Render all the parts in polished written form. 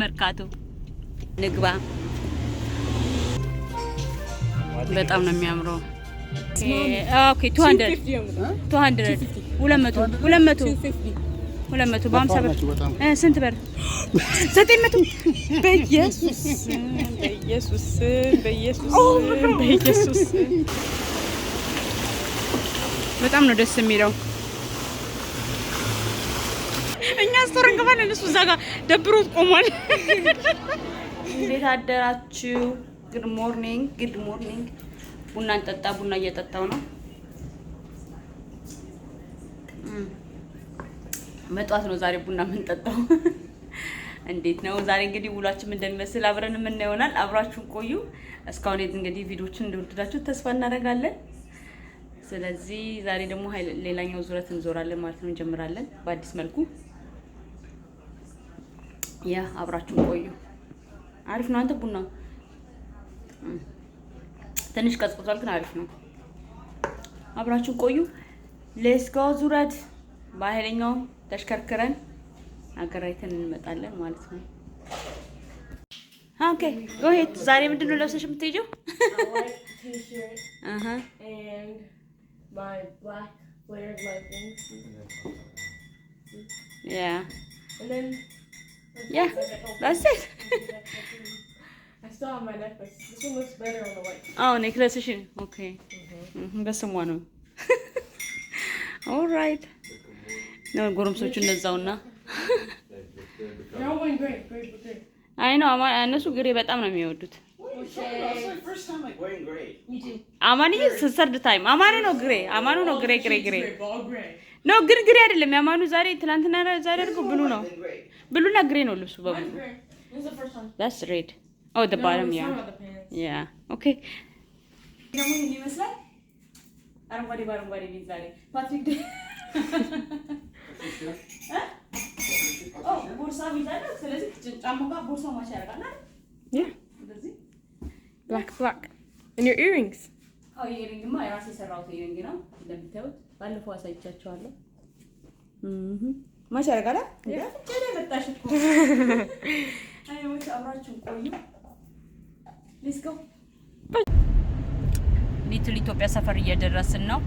መርካቶ ንግባ። በጣም ነው የሚያምረው። ኦኬ 200 በ50 ብር ስንት ብር? 900 በኢየሱስ በጣም ነው ደስ የሚለው። እኛ ስቶር እንገባለን፣ እሱ እዛ ጋር ደብሮት ቆሟል። እንዴት አደራችሁ? ጉድ ሞርኒንግ። ቡና እንጠጣ። ቡና እየጠጣው ነው። በጧት ነው ዛሬ ቡና የምንጠጣው። እንዴት ነው ዛሬ እንግዲህ ውሏችን እንደሚመስል አብረን የምናየው ይሆናል። አብራችሁን ቆዩ። እስካሁን እንግዲህ ቪዲዮችን እንደወደዳችሁ ተስፋ እናደርጋለን። ስለዚህ ዛሬ ደግሞ ሌላኛው ዙረት እንዞራለን ማለት ነው። እንጀምራለን በአዲስ መልኩ። ያ አብራችሁን ቆዩ። አሪፍ ነው። አንተ ቡና ትንሽ ቀዝቅዟል ግን አሪፍ ነው። አብራችሁን ቆዩ። ሌትስ ጎ ዙረት በኃይለኛው ተሽከርክረን አገራይተን እንመጣለን ማለት ነው። ኦኬ ጎ ሄድ። ዛሬ ምንድነው ለብሰሽ የምትሄጂው? My black flared leggings. Yeah. And then that's it. I still have my necklace. This one looks better on the white. Oh, necklace. Okay. That's one. All right. No, goromsoቹ እንደዛውና They're all wearing gray. አይ ነው እነሱ ግሬ በጣም ነው የሚወዱት። First time like wearing gray. Me too. አማኒ ሰርድ ታይም አማኑ ነው ግሬ ግሬ All gray. ነው ግን ግሬ አይደለም ያማኑ ዛሬ ትናንትና ዛሬ አድርገው ብሉ ነው Gray. ብሉና ግሬ ነው ልብሱ በሙሉ። Mine's gray. This is the first one. That's red. Oh, the bottom, it's yeah. not the pants. Yeah. Okay. ደግሞ ምን ይመስላል? አረንጓዴ ባረንጓዴ ቢዛሬ ፓትሪክ ኦ ቦርሳ ቢዛለ ስለዚህ ጫማው ጋር ቦርሳው ማች ያደርጋል አይደል? Yeah. እንደዚህ Black. And your earrings. አዎ ኢሪንግማ የራሴ ሰራሁት ኢሪንግ ነው እንደምታዩት ባለፈው አሳይቻችኋለሁ። ማች ያደርጋል አይደል? ጀለ መጣሽ እኮ አይወት አብራችሁ ቆዩ። ሌትስ ጎ ሊትል ኢትዮጵያ ሰፈር እየደረስን ነው።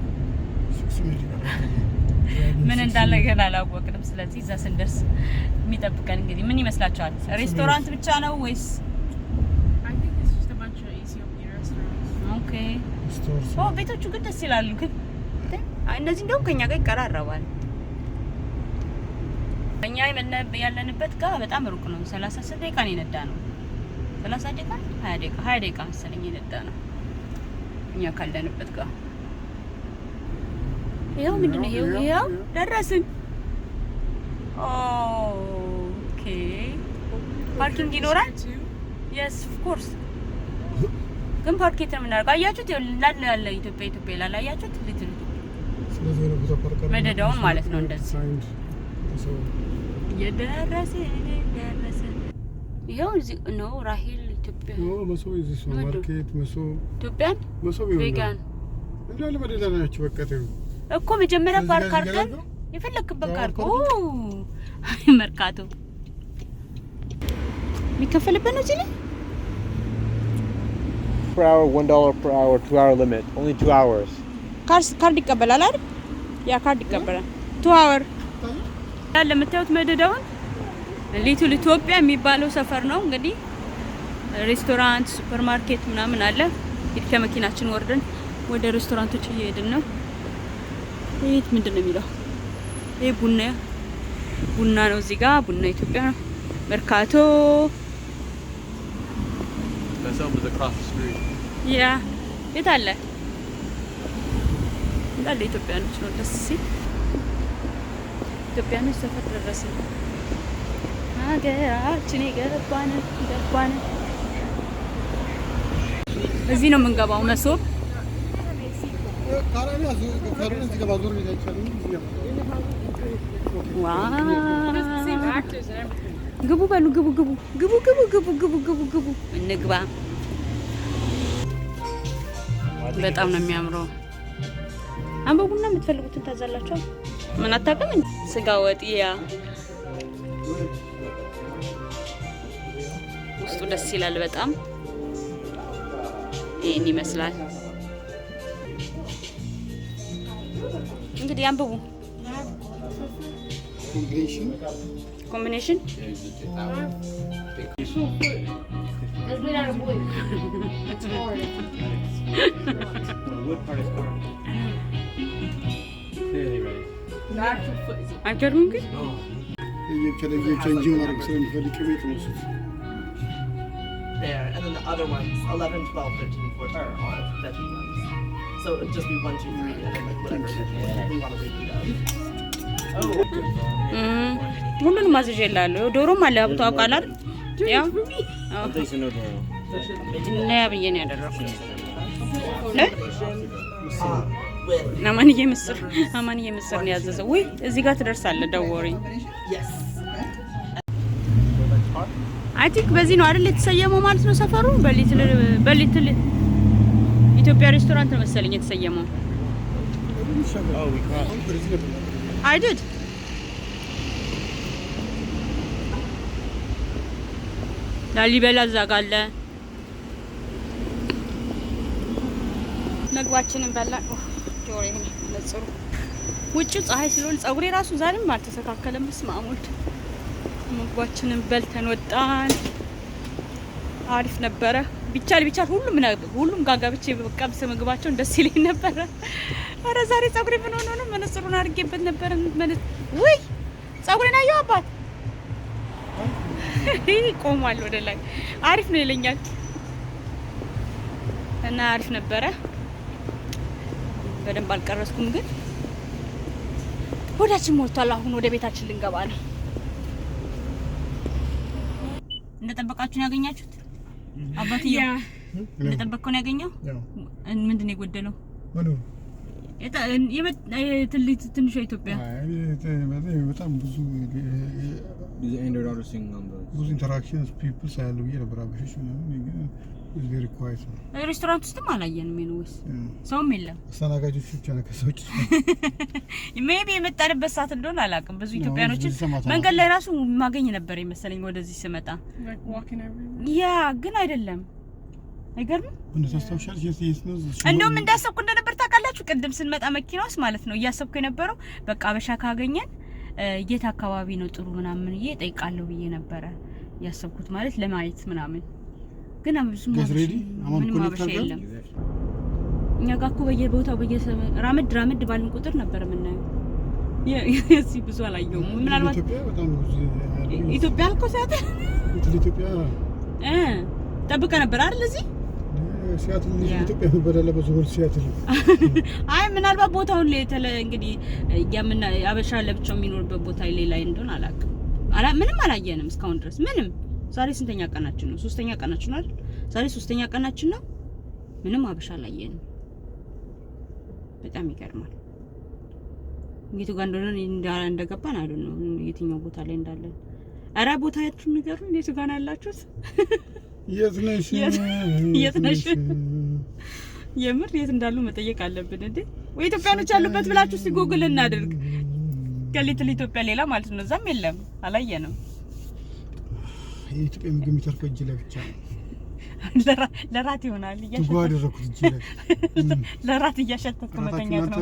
ምን እንዳለ ገና አላወቅንም። ስለዚህ እዛ ስንደርስ የሚጠብቀን እንግዲህ ምን ይመስላችኋል? ሬስቶራንት ብቻ ነው ወይስ? I think it's just a bunch of Ethiopian restaurants. ኦኬ ኦ ቤቶቹ ግን ደስ ይላሉ። ግን እነዚህ እንደውም ከኛ ጋር ይቀራረባል። እኛ ያለንበት ጋር በጣም ሩቅ ነው። 30 ደቂቃ ነው የነዳ ነው። 30 ደቂቃ 20 ደቂቃ መሰለኝ የነዳ ነው እኛ ካለንበት ጋር። ይሄው ምንድነው? ይሄው ደረስን። ኦኬ ፓርኪንግ ይኖራል? Yes of course። ግን ፓርኬት ነው የምናደርገው። አያችሁት? ያለ ኢትዮጵያ ይላል። አያችሁት? ሊትል ስለዚህ ነው ቦታ ፓርክ መደዳውን ማለት ነው እንደዚህ የደረስን ይሄው እዚህ ነው ራሂል ኢትዮጵያ ነው። መሶብ እዚህ ነው ማርኬት መሶብ ኢትዮጵያን መሶብ ይሆናል። ቬጋን እንዳለ መደዳ ናቸው። በቃ ተው እኮ መጀመሪያ ፓርክ አድርገን የፈለክበት ፓርክ መርካቶ የሚከፈልበት ነው እዚህ ላይ per hour, $1 per hour, 2-hour limit. Only 2 hours. ካርድ ይቀበላል አይደል? ያ ካርድ ይቀበላል። 2 hour ያለ የምታዩት መደዳውን ሊትል ኢትዮጵያ የሚባለው ሰፈር ነው። እንግዲህ ሬስቶራንት፣ ሱፐርማርኬት ምናምን አለ። እንግዲህ ከመኪናችን ወርደን ወደ ሬስቶራንቶች እየሄድን ነው። ይሄ ምንድነው የሚለው? ይሄ ቡና ነው። እዚህ ጋር ቡና ኢትዮጵያ ነው። መርካቶ Myself is across the street. ያ የት አለ? እንዳለ ኢትዮጵያኖች ነው። ደስ ሲል ኢትዮጵያኖች ሰፈር ደረስን። ሀገራችን የገባን እዚህ ነው የምንገባው። መሶብ ግቡ በሉ ግቡ እንግባ። በጣም ነው የሚያምረው። አንበቡና የምትፈልጉትን ታዛላችሁ። ምን አታውቅም? ስጋ ወጥ ያ ውስጡ ደስ ይላል በጣም ይሄን ይመስላል እንግዲህ አንብቡ combination That's made out of wood. It's hard. The wood part is hard. Clearly right. The actual foot is. አይገርምም ግን No. There, and then the other ones, 11, 12, 13, 14 are veggie ones. So it would just be 1, 2, 3, and then like whatever we want to repeat of. ሁሉንም ማዘዣ ይላል ዶሮም አለ አብቶ አውቃለህ ያው There's no door. እና ያብየን ያደረኩት With አማንዬ ምስር ነው ያዘዘው ወይ እዚህ ጋር ትደርሳለህ ደወሪ yes. አይ ቲንክ በዚህ ነው አይደል የተሰየመው ማለት ነው ሰፈሩ በሊትል ኢትዮጵያ ሬስቶራንት ነው መሰለኝ የተሰየመው Oh, we crossed. I did ላሊበላ ዘጋለ ምግባችንን በላን ጆሮዬ ለጽሩ ውጭ ፀሐይ ስለሆነ ጸጉሬ ራሱ ዛሬም አልተስተካከለም መስማሙልት ምግባችንን በልተን ወጣን አሪፍ ነበረ ቢቻል ሁሉም ጋጋብቼ በቀምስ ምግባቸውን ደስ ይለኝ ነበር አረ ዛሬ ጸጉሬ ምን ሆኖ ነው መነጽሩን አድርጌበት ነበር ወይ ጸጉሬን አየው አባት ቆሟል ወደ ላይ አሪፍ ነው ይለኛል እና አሪፍ ነበረ በደንብ አልቀረስኩም ግን ሆዳችን ሞልቷል አሁን ወደ ቤታችን ልንገባ ነው እንደጠበቃችሁ ነው ያገኛችሁት አባትዬ እንደጠበቀው ነው ያገኘው ምንድን ነው የጎደለው ትንሿ ኢትዮጵያ በጣም ብዙ ኢንተራክሽንስ ፒፕልስ ያሉ ነበር አበሾች ምናምን is very quiet ሬስቶራንት ውስጥም አላየንም ሜኑስ ሰውም የለም አስተናጋጆች ብቻ ነው ከሰዎች ሜቢ የመጣንበት ሰዓት እንደሆነ አላውቅም ብዙ ኢትዮጵያኖች መንገድ ላይ ራሱ ማገኝ ነበር ይመስለኝ ወደዚህ ስመጣ ያ ግን አይደለም አይገርም እንደታስተውሻል ነው እንደውም እንዳሰብኩ እንደነበር ታውቃላችሁ ቅድም ስንመጣ መኪናውስ ማለት ነው እያሰብኩ የነበረው በቃ አበሻ ካገኘን የት አካባቢ ነው ጥሩ ምናምን እየጠይቃለሁ ብዬ ነበር ያሰብኩት ማለት ለማየት ምናምን ግን አብዙም ምንም አበሻ የለም እኛ ጋር እኮ በየቦታው ራመድ ባልን ቁጥር ነበር የምናየው የዚህ ብዙ አላየሁም ምናልባት ኢትዮጵያ አልኮ ሰዓት ኢትዮጵያ ጠብቀ ነበር አይደል እዚህ ሲያትል ኢትዮጵያ በደለ በዙር ሲያትል አይ ምናልባት ቦታውን እንግዲህ ያምና አበሻ ለብቻው የሚኖርበት ቦታ ሌላ እንደሆነ አላውቅም ምንም አላየንም እስካሁን ድረስ ምንም ዛሬ ስንተኛ ቀናችን ነው ሶስተኛ ቀናችን ነው አይደል ዛሬ ሶስተኛ ቀናችን ነው ምንም አበሻ አላየንም በጣም ይገርማል እንግዲህ ጋር እንደገባን አይደል ነው የትኛው ቦታ ላይ እንዳለን አራ ቦታያችሁ ንገሩኝ የት ጋር ነው ያላችሁት የት ነሽ የምር የት እንዳሉ መጠየቅ አለብን እንዴ ወይ ኢትዮጵያኖች ያሉበት ብላችሁ ሲጎግል እናድርግ ከሊትል ኢትዮጵያ ሌላ ማለት ነው ዛም የለም አላየንም የኢትዮጵያ ምግብ የሚተርፈው እጅ ላይ ብቻ ለራት ይሆናል እያሸተትኩት እጅ ላይ ለራት እያሸተትኩ መተኛት ነው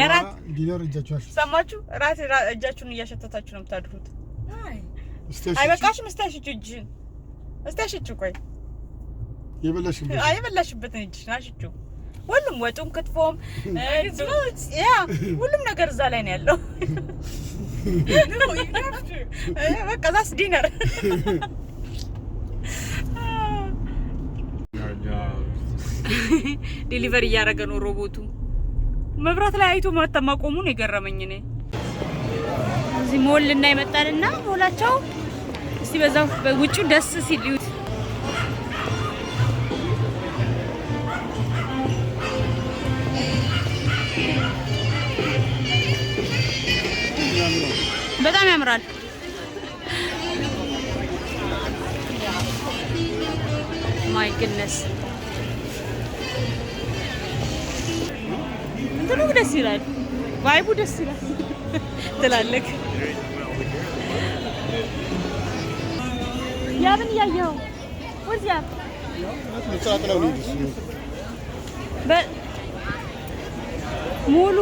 ለራት ዲነር እጃችሁ ሰማችሁ ራት እጃችሁን እያሸተታችሁ ነው የምታድሩት አይበቃሽም እስታሽቹ እጅን እስታሽቹ ቆይ የበላሽበትን እጅሽን አሽቹ ሁሉም ወጡም ክትፎም ያ ሁሉም ነገር እዛ ላይ ነው ያለው በቃ ዛስ ዲነር ዴሊቨሪ እያደረገ ነው ሮቦቱ መብራት ላይ አይቶ ማቆሙን የገረመኝ እኔ እዚህ ሞል እና ይመጣልና ሞላቸው እስቲ በዛው በውጭ ደስ ሲል ይሁት በጣም ያምራል ማይ ጉድነስ እንትኑ ደስ ይላል ቫይቡ ደስ ይላል ትላለክ ያብን ያየው ወዲያ ሙሉ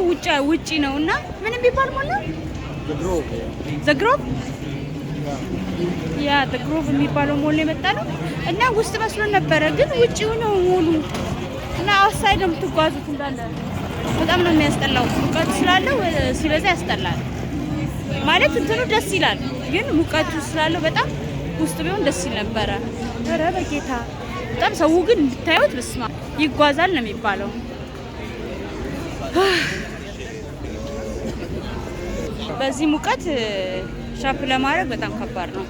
ውጪ ነውና ምን የሚባል ማለት ነው? ዘግሮቭ ያ ዘግሮቭ የሚባለው ሞል የመጣ ነው እና ውስጥ መስሎ ነበረ፣ ግን ውጪው ነው ሙሉ እና አውትሳይድ ነው የምትጓዙት እንዳለ። በጣም ነው የሚያስጠላው። ሙቀቱ ስላለው ሲበዛ ያስጠላል ማለት እንትኑ ደስ ይላል፣ ግን ሙቀቱ ስላለው በጣም ውስጥ ቢሆን ደስ ይል ነበረ። ኧረ በጌታ በጣም ሰው ግን እንድታዩት በስማ ይጓዛል ነው የሚባለው። በዚህ ሙቀት ሻፕ ለማድረግ በጣም ከባድ ነው።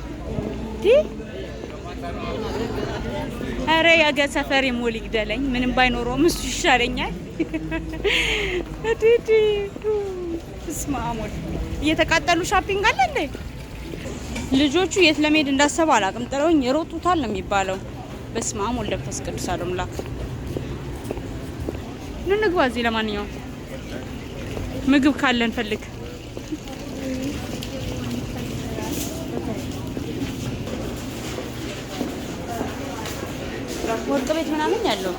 ኧረ የአገር ሰፈር ሞል ይግደለኝ፣ ምንም ባይኖረውም እሱ ይሻለኛል። እስማ ሞል እየተቃጠሉ ሻፒንግ አለ እንዴ! ልጆቹ የት ለመሄድ እንዳሰቡ አላውቅም። ጥለውኝ የሮጡታል ነው የሚባለው። በስመ አብ ወወልድ ወመንፈስ ቅዱስ አሐዱ አምላክ። ኑ እንግባ እዚህ። ለማንኛውም ምግብ ካለን ፈልግ። ወርቅ ቤት ምናምን ያለው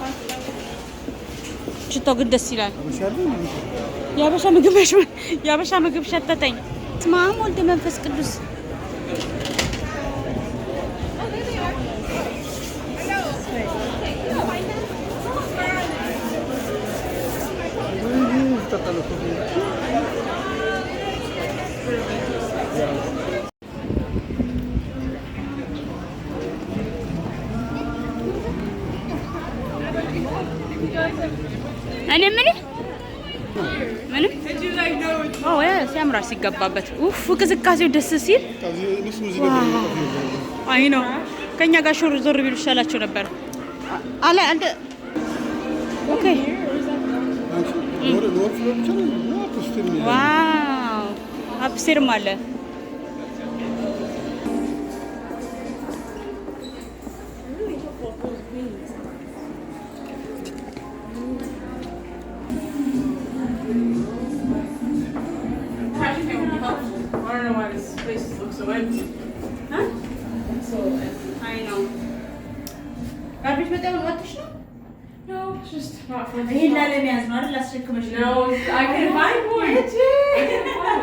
ሽታው ግን ደስ ይላል። የአበሻ ምግብ ሸተተኝ። በስመ አብ ወወልድ ወመንፈስ ቅዱስ። እኔ ምንም ሲያምራል ሲገባበት። ቅዝቃዜው ደስ ሲል አይ ነው። ከኛ ጋር ሾር ዞር ቢሉ ይሻላቸው ነበር። አለ አንተ ኦኬ። ዋው አፕስቴርም አለ። No, I can find one.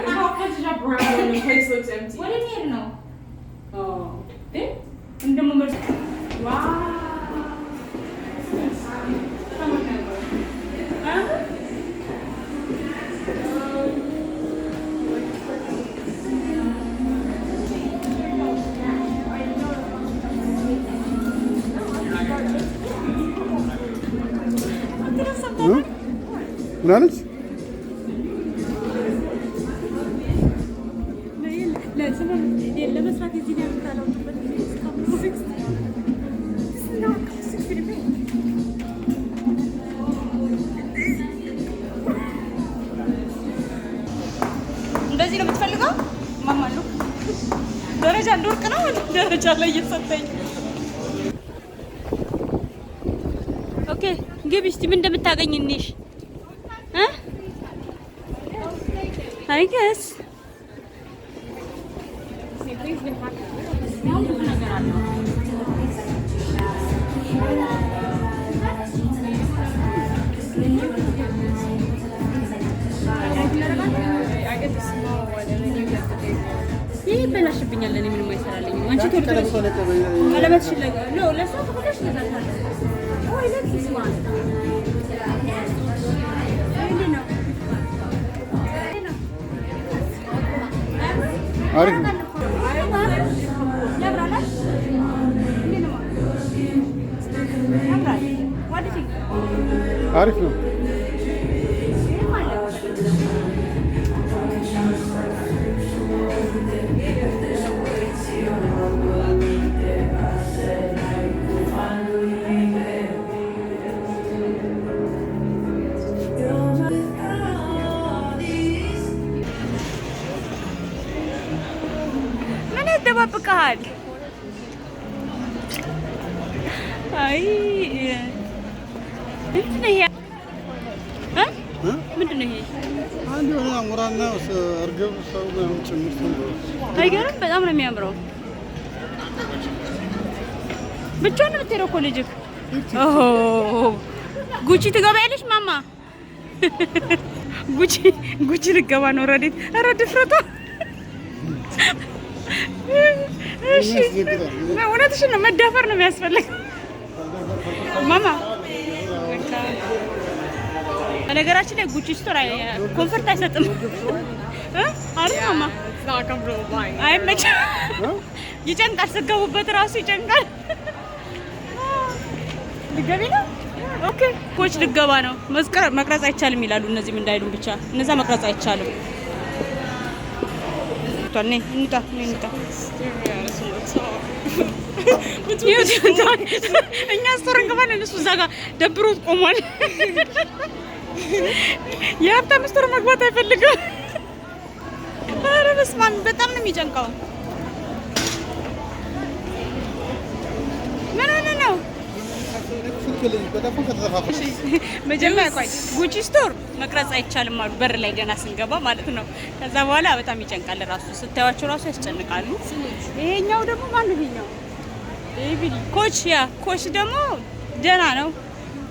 How much is up around when the place looks empty? What do you need to know? Oh, there? Wow. ምን አለች? እንደዚህ ነው የምትፈልገው? ማማሉ ደረጃ እንደወርቅ ነው ደረጃ ላይ እየሰጠኝ። ኦኬ ግቢ እስቲ ምን እንደምታገኝ እንሽ I guess. ይህ በላሽብኛል። እኔ ምንም አይሰራልኝም። አንቺ ቀለበት ሽለጋ ነው ለሷ ተቆጣሽ ነዛታለ ወይ ለዚህ ስማን አሪፍ ነው። አሪፍ ነው። ይጠባብቃል። አይ ምንድን ነው ይሄ? ምንድን ነው ይሄ? አንድ የሆነ አሞራና እርግብ ሰው ነው ጭምር። አይገርም? በጣም ነው የሚያምረው። ብቻውን ነው የምትሄደው እኮ ልጅክ። ኦሆ ጉቺ ትገባያለሽ ማማ? ጉቺ ልገባ ነው። ረዲት ኧረ ድፍረቷ። እሺ እውነትሽን ነው። መዳፈር ነው የሚያስፈልግ ማማ። በነገራችን ላይ ጉቺ ስቶር ኮንፈርት አይሰጥም። አሪፍ ማማ አይመችም። ይጨንቃል። ስትገቡበት እራሱ ይጨንቃል። ልትገቢ ነው? ኦኬ ኮች ልገባ ነው። መቅረጽ አይቻልም ይላሉ። እነዚህም እንዳይሉም ብቻ እነዛ መቅረጽ አይቻልም። እንውጣ። እኛ ስቶር እንገባለን። እሱ እዛ ጋር ደብሮት ቆሟል። የሀብታም ስቶር መግባት አይፈልግም። ኧረ በስመ አብ በጣም ነው የሚጨንቀው። ምን ሆነ ነው? መጀመሪያ ቆይ ጉቺ ስቶር መቅረጽ አይቻልም አሉ በር ላይ ገና ስንገባ ማለት ነው። ከዛ በኋላ በጣም ይጨንቃል። ራሱ ስታዩዋቸው ራሱ ያስጨንቃሉ። ይሄኛው ደግሞ ማን ነው? ኤቪሊ ኮች ደግሞ ደህና ነው።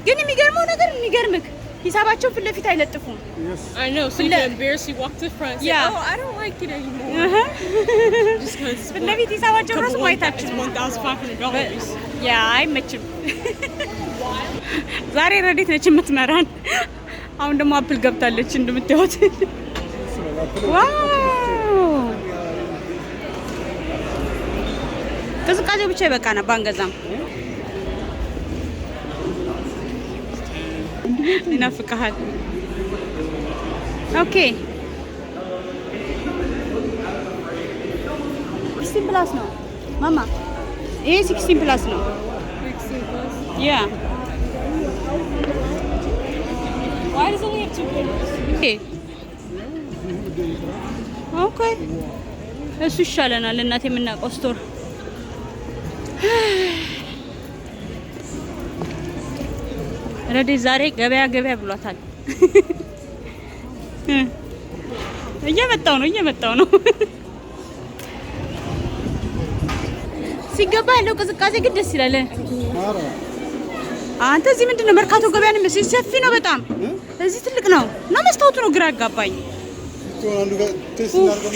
ግን የሚገርመው ነገር የሚገርምክ ሂሳባቸው ፊት ለፊት አይለጥፉም። I know, so you can embarrassly walk to the front and say, oh, I don't like it anymore. Just because ፊት ለፊት ሂሳባቸው ራሱ ማየታችን $1,500. አይመችም። ዛሬ ረዲት ነች የምትመራን። አሁን ደግሞ አፕል ገብታለች እንደምታዩት። ዋው ቅዝቃዜው ብቻ ይበቃና ባንገዛም ይናፍቅሃል። ኦኬ 16 ፕላስ ነው ማማ። ይሄ 16 ፕላስ ነው። 16 plus. ያ Why does it only have 2 colors? ኦኬ እሱ ይሻለናል። እናቴ የምናውቀው ስቶር ረዲ ዛሬ ገበያ ብሏታል። እየመጣው ነው። ሲገባ ያለው ቅዝቃዜ ግን ደስ ይላል። አንተ እዚህ ምንድነው መርካቶ ገበያ ነው የሚመስለው። ሰፊ ነው በጣም። እዚህ ትልቅ ነው እና መስታወቱ ነው ግራ ያጋባኝ።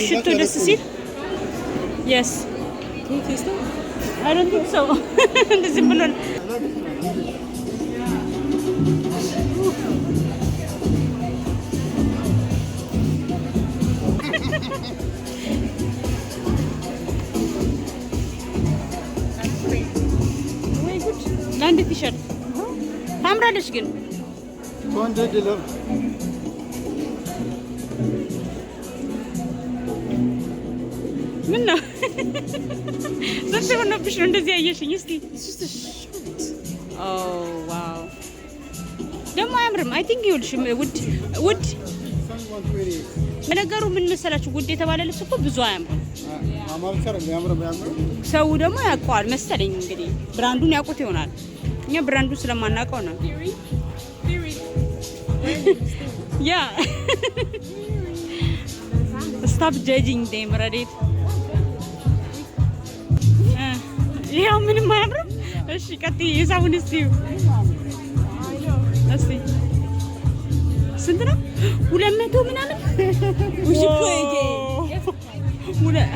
ሽቶ ደስ ሲል yes Can you taste it? I don't think so. እንደዚህ ብሎ ለአንድ ቲሸርት ታምራለች ግን ምን ነው ስንት ሆነብሽ ነው እንደዚህ ያየሽኝ? እስቲ ኦ ዋው ደግሞ አያምርም? አይ ቲንክ ይኸውልሽ ውድ ነገሩ ምን መሰላችሁ ውድ የተባለ ልብስ እኮ ብዙ አያምርም። ሰው ደግሞ ያውቀዋል መሰለኝ እንግዲህ ብራንዱን ያውቁት ይሆናል። እኛ ብራንዱን ስለማናውቀው ነው። ያ ስታፕ ጀጂንግ ዴም ረዲት ይሄው ምንም አያምርም። እሺ ቀጥይ የሳቡን እስቲ ስንት ነው? 200 ምናምን We should play a game.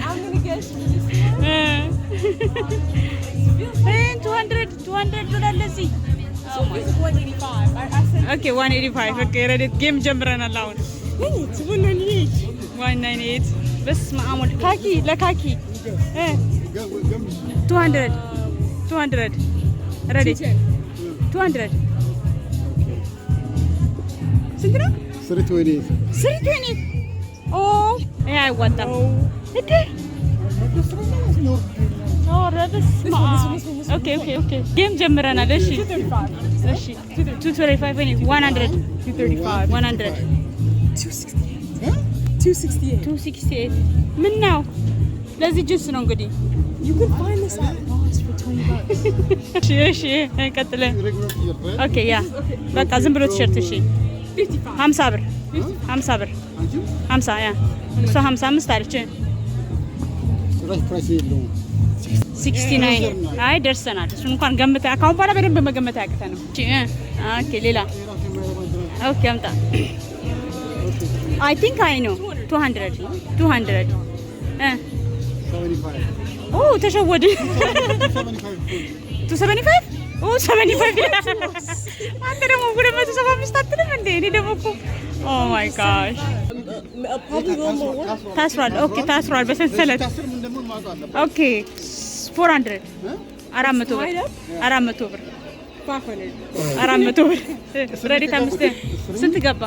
I'm gonna guess. 200 ዶላር ለዚህ So it's 185. I said ኦኬ 185 ኦኬ ረዲት ጌም ጀምረናል አሁን 198 በስመ አብ ወልድ ካኪ ለካኪ 200 ረዲት 200 ስንት ነው? 320 ኦ ይሄ አይዋጣም እንዴ? ኦኬ ጌም ጀምረናል። እሺ 235 100 268 ምን ነው? ለዚህ ጅንስ ነው እንግዲህ you can find this at Ross for $20. እሺ ቀጥለ ኦኬ ያ በቃ ዝም ብሎ ቲሸርት እሺ 50 ብር 50 ያ እሷ 55 አለች። 69 አይ ደርሰናል። እሱን እንኳን ገምተህ አካውን በኋላ በደንብ መገመት ያቅተንም። ኦኬ ሌላ ኦኬ አምጣ I think I know 200 ኦ ተሸወደ 275 ኦ 75 አንተ ደግሞ 275 አትልም እንዴ? እኔ ደግሞ እኮ ኦ ማይ ጋሽ ታስሯል። ኦኬ ታስሯል በሰንሰለት ኦኬ 400 400 ብር 400 ብር 400 ብር ረዲት 5 ስንት ገባ?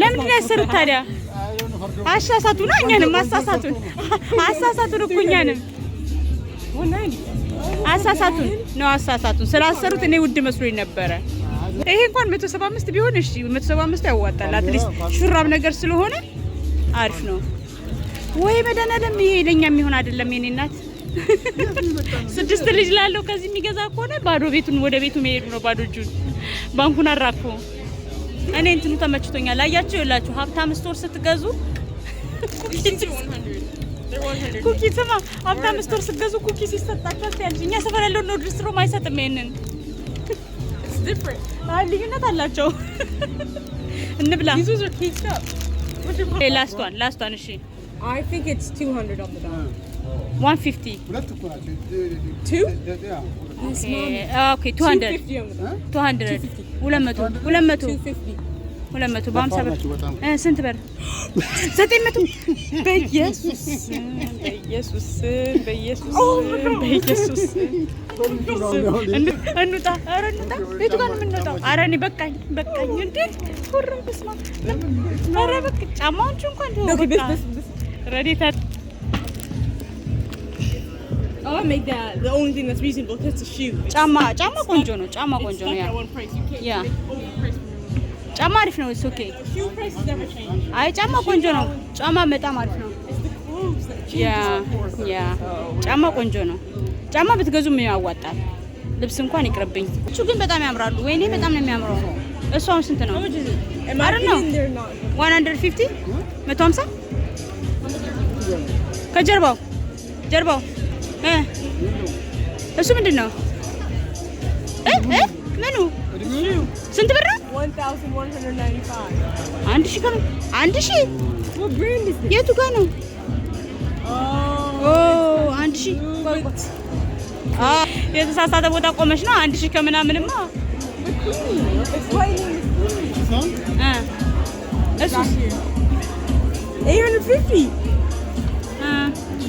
ለምን ያሰሩት ታዲያ? አሳሳቱና እኛንም አሳሳቱን እኮ እኛንም አሳሳቱን ስላሰሩት እኔ ውድ መስሎኝ ነበረ። ይሄ እንኳን 175 ቢሆን እሺ 175 ያዋጣል። አትሊስት ሹራብ ነገር ስለሆነ አሪፍ ነው። ወይ መድኃኒዓለም ይሄ ለኛ የሚሆን አይደለም። የኔ እናት 6 ልጅ ላለው ከዚህ የሚገዛ ከሆነ ባዶ ቤቱን ወደ ቤቱ መሄዱ ነው። ባዶ እጁን ባንኩን አራክፎ እኔ እንትኑ ተመችቶኛል። አያችሁ ይላችሁ ሀብታም ስቶር ስትገዙ ኩኪ ስማ ሀብታም ስቶር ስትገዙ ኩኪ ሲሰጣችሁ ታያለሽ። እኛ ሰፈር ያለው ነው ድርስትሮ አይሰጥም። ይሄንን it's different ልዩነት አላቸው። እንብላ last one እሺ I think it's 200 on the dollar. 150 Two? Okay 200 200 በ50 ብር ስንት ብር? 900 በኢየሱስ እንውጣ። ኧረ እንውጣ። ቤቱ ጋር ነው የምንወጣው። ኧረ እኔ በቃኝ እንዴ ሁሉም በስማ ኧረ በቃ ጫማዎቹ እንኳን ረዲታ I'll make that the only thing that's reasonable because it's a shoe. ጫማ ቆንጆ ነው። ያ ያ ጫማ አሪፍ ነው። it's okay. Shoe prices never change. አይ ጫማ ቆንጆ ነው። ጫማ በጣም አሪፍ ነው። ያ ጫማ ቆንጆ ነው። ጫማ ብትገዙ ምን ያዋጣል? ልብስ እንኳን ይቅርብኝ። እሱ ግን በጣም ያምራሉ። ወይኔ በጣም ነው የሚያምረው። እሱ አሁን ስንት ነው? I don't know 150 150 ከጀርባው እሱ ምንድን ነው? ምኑ ስንት ብር ነው? 1195. 1000 ከምን 1000? What brand is this? የቱ ጋር ነው? ኦ 1000 የተሳሳተ ቦታ ቆመሽ ነው። 1000 ከምናምንማ እሱ 850.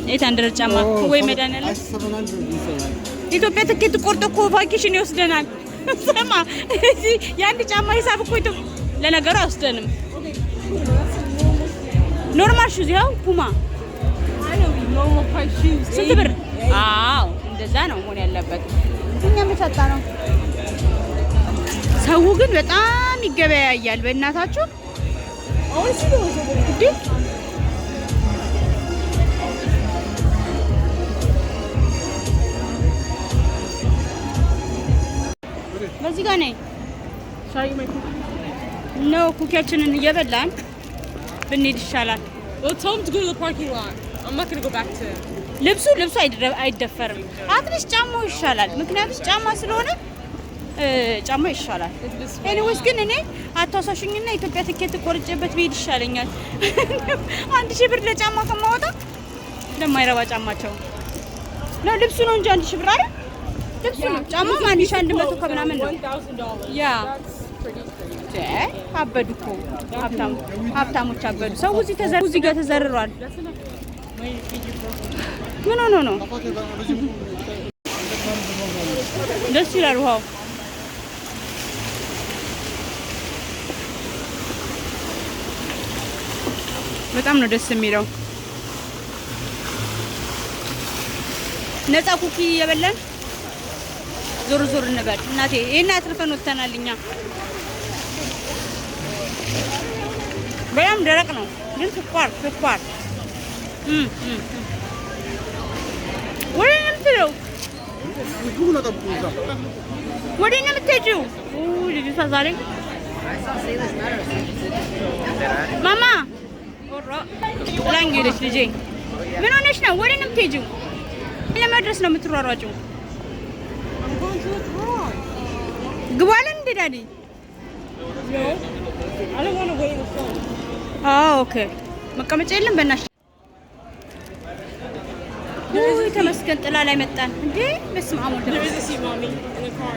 800 ጫማ ወይ መድኃኒዓለም ኢትዮጵያ ትኬት ቆርጦ እኮ ቫኬሽን ይወስደናል። ስማ እዚህ የአንድ ጫማ ሂሳብ እኮ ለነገሩ አይወስደንም። ኖርማል ሹዝ ያው ፑማ ስንት ብር? አዎ እንደዛ ነው መሆን ያለበት። እኛ መሰጣ ነው። ሰው ግን በጣም ይገበያያል። በእናታችሁ እንዴ በዚህ ጋር ነኝ። ነው ኩኪያችንን እየበላን ብንሄድ ይሻላል። Well, tell him to go to the parking lot. I'm not going to go back to ልብሱ አይደፈርም። አትሊስት ጫማው ይሻላል። ምክንያቱም ጫማ ስለሆነ ጫማ ይሻላል። ኤኒዌይስ ግን እኔ አታሳሽኝና ኢትዮጵያ ትኬት ቆርጬበት ብሄድ ይሻለኛል። 1000 ብር ለጫማ ከማወጣ ለማይረባ ጫማቸው ነው። ልብሱ ነው እንጂ 1000 ብር አይደል? ልብሱ ነው። ጫማ 1100 ከምናምን ነው። ያ አበዱ እኮ ሀብታሞች አበዱ። ሰው እዚህ ጋር ተዘርሯል። ምን ሆኖ ነው? ደስ ይላል ውሃው። በጣም ነው ደስ የሚለው። ነፃ ኩኪ እየበላን ዞር እንበል። እናቴ ይሄን አትርፈን ወጥተናል እኛ። በጣም ደረቅ ነው ግን ስኳር ወዴት ነው የምትሄጂው? ወዴት ነው የምትሄጂው? ልጅቷ ዛሬ ማማ ጥላኝ ሄደች ልጄ። ምን ሆነሽ ነው? ወዴት ነው የምትሄጂው? ለመድረስ ነው የምትሯሯጪው? I'm going to the car. ግቧል እንዴ ዳዲ? No. I don't want to wait in the front. ኦኬ መቀመጫ የለም በእናትሽ። ተመስገን ጥላ ላይ መጣን እንዴ። በስመ አብ ወልድ There is a seat, mommy, in the car.